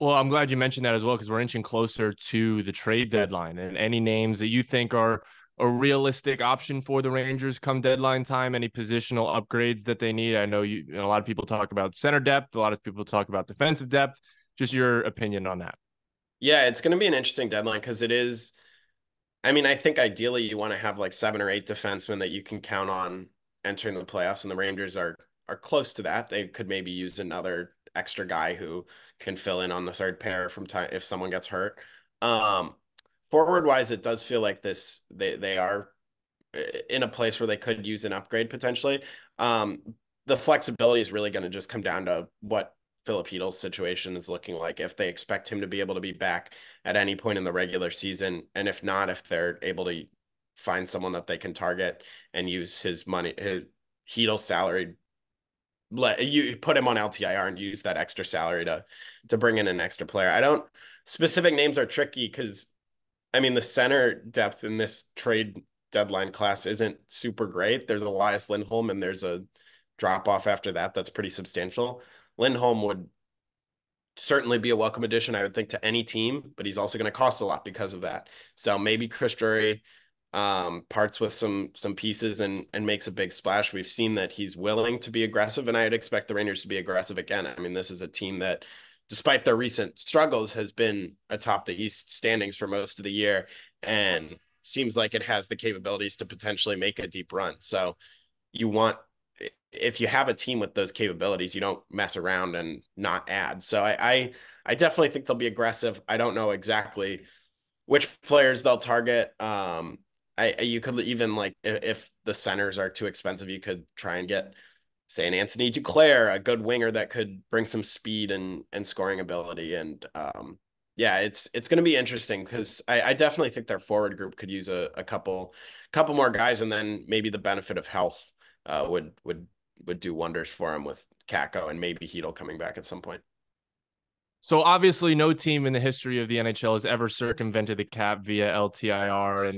Well, I'm glad you mentioned that as well because we're inching closer to the trade deadline. And any names that you think are a realistic option for the Rangers come deadline time, any positional upgrades that they need? I know a lot of people talk about center depth, a lot of people talk about defensive depth. Just your opinion on that. Yeah, it's going to be an interesting deadline because it is. I mean, I think ideally you want to have like 7 or 8 defensemen that you can count on entering the playoffs, and the Rangers are close to that. They could maybe use another extra guy who can fill in on the third pair from time if someone gets hurt. Um, Forward wise, it does feel like they are in a place where they could use an upgrade potentially. Um, the flexibility is really going to just come down to what Filip Chytil's situation is looking like. If they expect him to be able to be back at any point in the regular season, and if not, if they're able to find someone that they can target and use his money, his Chytil salary, let you put him on LTIR and use that extra salary to bring in an extra player. I don't specific names are tricky because I mean, the center depth in this trade deadline class isn't super great. There's Elias Lindholm, and there's a drop off after that that's pretty substantial. Lindholm would certainly be a welcome addition, I would think, to any team, but he's also going to cost a lot because of that. So maybe Chris Drury parts with some pieces and makes a big splash. We've seen that he's willing to be aggressive, and I'd expect the Rangers to be aggressive again. I mean, this is a team that, despite their recent struggles, has been atop the East standings for most of the year and seems like it has the capabilities to potentially make a deep run. So you want if you have a team with those capabilities, you don't mess around and not add. So I definitely think they'll be aggressive. I don't know exactly which players they'll target. I you could even like if the centers are too expensive, you could try and get say an Anthony Duclair, a good winger that could bring some speed and scoring ability. And yeah, it's going to be interesting because I definitely think their forward group could use a couple more guys, and then maybe the benefit of health would do wonders for him with Kako and maybe Heedle coming back at some point. So obviously, no team in the history of the NHL has ever circumvented the cap via LTIR,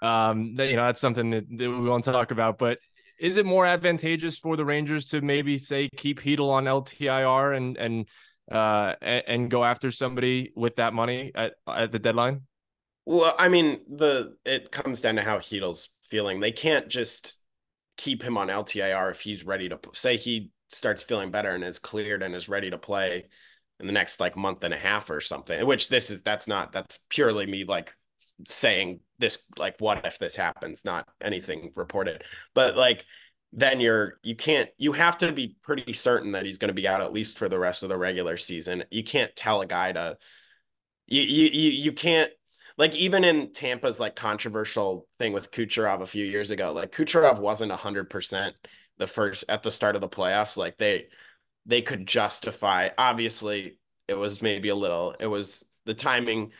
and that's something that we want to talk about. But is it more advantageous for the Rangers to maybe say keep Heedle on LTIR and go after somebody with that money at the deadline? Well, I mean, the it comes down to how Heedle's feeling. They can't just keep him on LTIR if he's ready to say he starts feeling better and is cleared and is ready to play in the next like month and a half or something. Which that's purely me like saying this like what if this happens, not anything reported. But like then you have to be pretty certain that he's going to be out at least for the rest of the regular season. You can't tell a guy to you can't like even in Tampa's like controversial thing with Kucherov a few years ago, like Kucherov wasn't 100% the first at the start of the playoffs. Like they could justify. Obviously, it was the timing.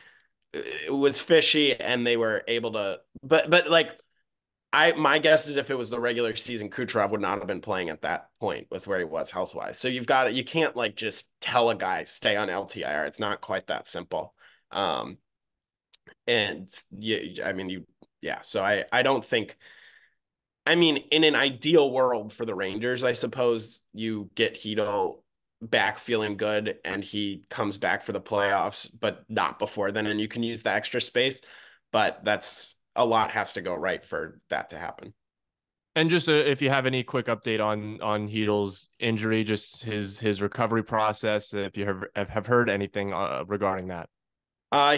It was fishy, and they were able to. But like my guess is if it was the regular season, Kucherov would not have been playing at that point with where he was health wise. So you can't like just tell a guy stay on LTIR. It's not quite that simple. Um, and yeah, I mean yeah. So I don't think. I mean, in an ideal world for the Rangers, I suppose you get Hito back feeling good and he comes back for the playoffs, but not before then, and you can use the extra space. But that's a lot has to go right for that to happen. And just if you have any quick update on Heedle's injury, just his recovery process, if you have heard anything regarding that.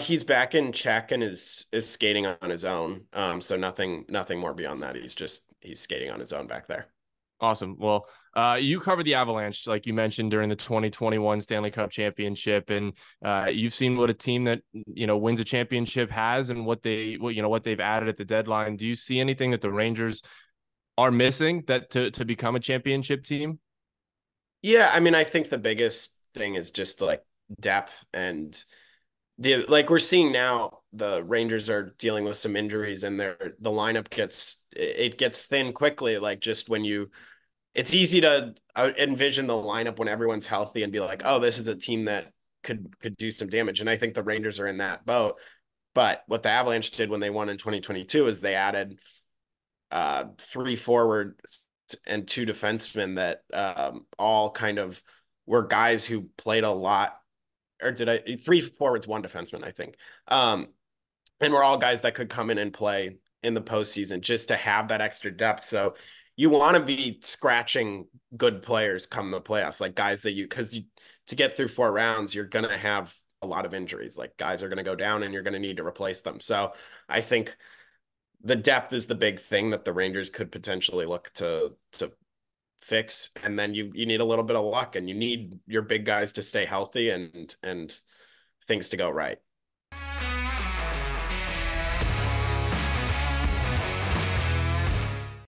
He's back in check and is skating on his own. So nothing more beyond that. He's skating on his own back there. Awesome. Well, you covered the Avalanche, like you mentioned, during the 2021 Stanley Cup championship. And you've seen what a team that, wins a championship has and what they've added at the deadline. Do you see anything that the Rangers are missing that to become a championship team? Yeah, I mean, I think the biggest thing is just like depth and the like we're seeing now the Rangers are dealing with some injuries and the lineup gets thin quickly. Like just when you it's easy to envision the lineup when everyone's healthy and be like, oh, this is a team that could do some damage. And I think the Rangers are in that boat. But what the Avalanche did when they won in 2022 is they added three forwards and two defensemen that all kind of were guys who played a lot or did I three forwards, one defenseman, I think. And we're all guys that could come in and play in the postseason just to have that extra depth. So you want to be scratching good players come the playoffs, like guys that because to get through 4 rounds, you're gonna have a lot of injuries. Like guys are gonna go down, and you're gonna need to replace them. So I think the depth is the big thing that the Rangers could potentially look to fix, and then you need a little bit of luck, and you need your big guys to stay healthy and things to go right.